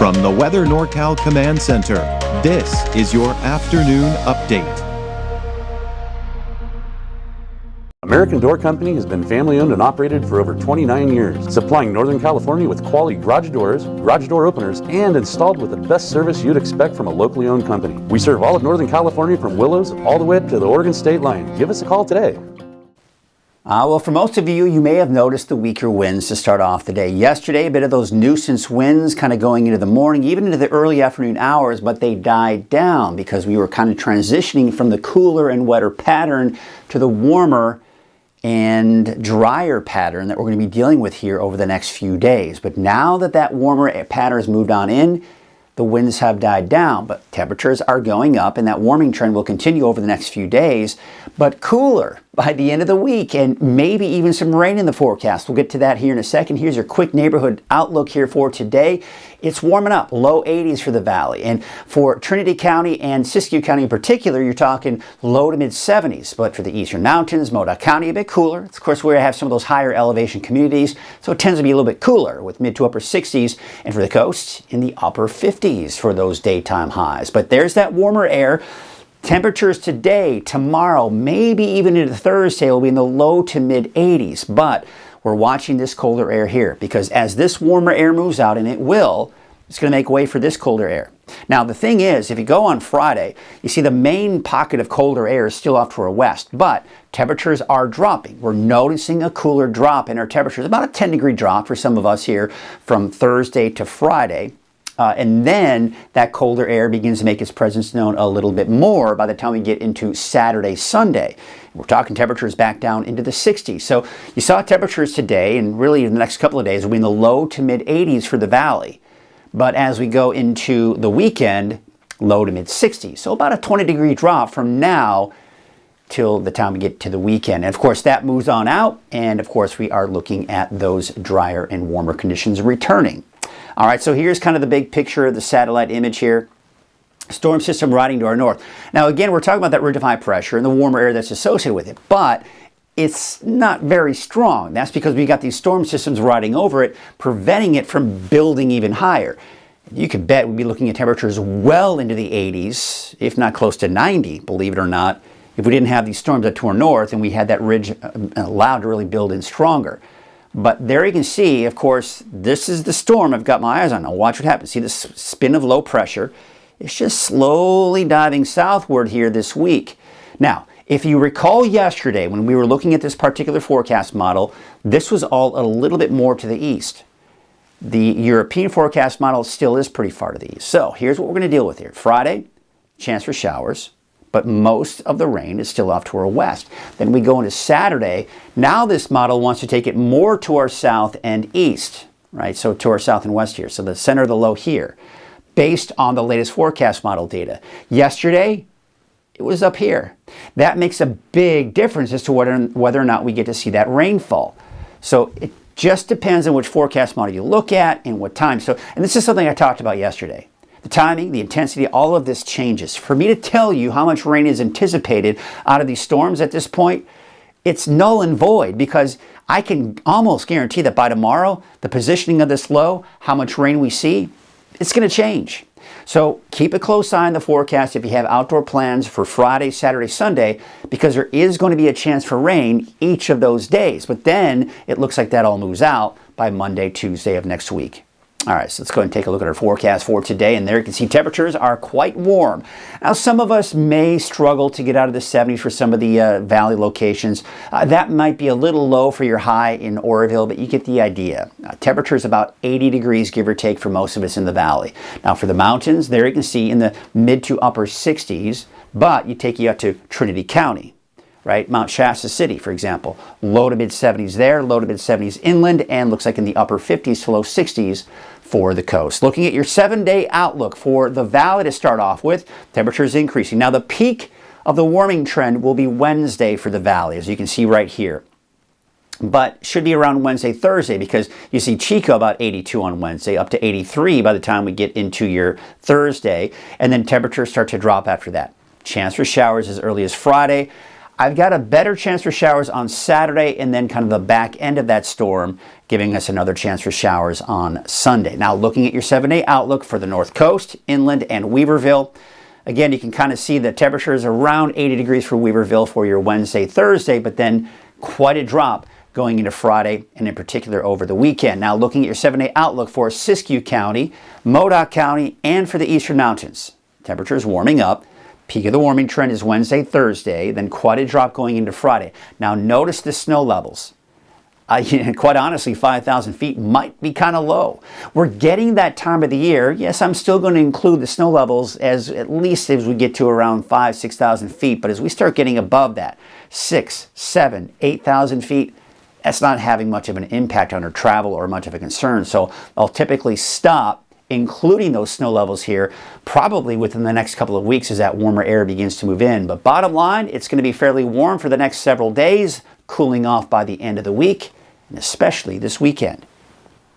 From the Weather NorCal Command Center, this is your afternoon update. American Door Company has been family-owned and operated for over 29 years, supplying Northern California with quality garage doors, garage door openers, and installed with the best service you'd expect from a locally owned company. We serve all of Northern California from Willows all the way to the Oregon state line. Give us a call today. Well, for most of you, you may have noticed the weaker winds to start off the day. Yesterday, a bit of those nuisance winds kind of going into the morning, even into the early afternoon hours, but they died down because we were kind of transitioning from the cooler and wetter pattern to the warmer and drier pattern that we're going to be dealing with here over the next few days. But now that that warmer pattern has moved on in, the winds have died down, but temperatures are going up, and that warming trend will continue over the next few days, but cooler by the end of the week, and maybe even some rain in the forecast. We'll get to that here in a second. Here's your quick neighborhood outlook here for today. It's warming up, low 80s for the valley, and for Trinity County and Siskiyou County in particular, you're talking low to mid 70s. But for the eastern mountains, Modoc County, a bit cooler. Of course, we have some of those higher elevation communities, so it tends to be a little bit cooler with mid to upper 60s, and for the coast, in the upper 50s for those daytime highs. But there's that warmer air. Temperatures today, tomorrow, maybe even into Thursday will be in the low to mid 80s, but we're watching this colder air here because as this warmer air moves out, and it will, it's going to make way for this colder air. Now, the thing is, if you go on Friday, you see the main pocket of colder air is still off to our west, but temperatures are dropping. We're noticing a cooler drop in our temperatures, about a 10-degree drop for some of us here from Thursday to Friday. And then that colder air begins to make its presence known a little bit more by the time we get into Saturday, Sunday. We're talking temperatures back down into the 60s. So you saw temperatures today, and really in the next couple of days, will be in the low to mid 80s for the valley. But as we go into the weekend, low to mid 60s. So about a 20-degree drop from now till the time we get to the weekend. And of course, that moves on out. And of course, we are looking at those drier and warmer conditions returning. All right, so here's kind of the big picture of the satellite image here. Storm system riding to our north. Now, again, we're talking about that ridge of high pressure and the warmer air that's associated with it, but it's not very strong. That's because we got these storm systems riding over it, preventing it from building even higher. You could bet we'd be looking at temperatures well into the 80s, if not close to 90, believe it or not, if we didn't have these storms up to our north and we had that ridge allowed to really build in stronger. But there you can see, of course, this is the storm I've got my eyes on. Now watch what happens. See this spin of low pressure? It's just slowly diving southward here this week. Now, if you recall yesterday when we were looking at this particular forecast model, this was all a little bit more to the east. The European forecast model still is pretty far to the east. So here's what we're going to deal with here. Friday, chance for showers, but most of the rain is still off to our west. Then we go into Saturday. Now this model wants to take it more to our south and east, right? So to our south and west here. So the center of the low here, based on the latest forecast model data. Yesterday, it was up here. That makes a big difference as to whether or not we get to see that rainfall. So it just depends on which forecast model you look at and what time. So, and this is something I talked about yesterday. The timing, the intensity, all of this changes. For me to tell you how much rain is anticipated out of these storms at this point, it's null and void because I can almost guarantee that by tomorrow, the positioning of this low, how much rain we see, it's going to change. So keep a close eye on the forecast if you have outdoor plans for Friday, Saturday, Sunday, because there is going to be a chance for rain each of those days. But then it looks like that all moves out by Monday, Tuesday of next week. All right, so let's go ahead and take a look at our forecast for today, and there you can see temperatures are quite warm. Now, some of us may struggle to get out of the 70s for some of the valley locations. That might be a little low for your high in Oroville, but you get the idea. Temperatures about 80 degrees, give or take, for most of us in the valley. Now, for the mountains, there you can see in the mid to upper 60s, but you take you up to Trinity County. Right, Mount Shasta City, for example, low to mid 70s there, low to mid 70s inland, and looks like in the upper 50s to low 60s for the coast. Looking at your 7-day outlook for the valley to start off with, temperatures increasing. Now the peak of the warming trend will be Wednesday for the valley, as you can see right here. But should be around Wednesday, Thursday, because you see Chico about 82 on Wednesday, up to 83 by the time we get into your Thursday, and then temperatures start to drop after that. Chance for showers as early as Friday. I've got a better chance for showers on Saturday, and then kind of the back end of that storm giving us another chance for showers on Sunday. Now, looking at your 7-day outlook for the North Coast, Inland, and Weaverville, again, you can kind of see the temperatures around 80 degrees for Weaverville for your Wednesday, Thursday, but then quite a drop going into Friday, and in particular over the weekend. Now, looking at your 7-day outlook for Siskiyou County, Modoc County, and for the Eastern Mountains. Temperatures warming up. Peak of the warming trend is Wednesday, Thursday, then quite a drop going into Friday. Now, notice the snow levels. Quite honestly, 5,000 feet might be kind of low. We're getting that time of the year. Yes, I'm still going to include the snow levels as at least as we get to around 5,000, 6,000 feet. But as we start getting above that, 6,000, 7,000, 8,000 feet, that's not having much of an impact on our travel or much of a concern. So I'll typically stop including those snow levels here probably within the next couple of weeks as that warmer air begins to move in. But bottom line, it's going to be fairly warm for the next several days, cooling off by the end of the week, and especially this weekend.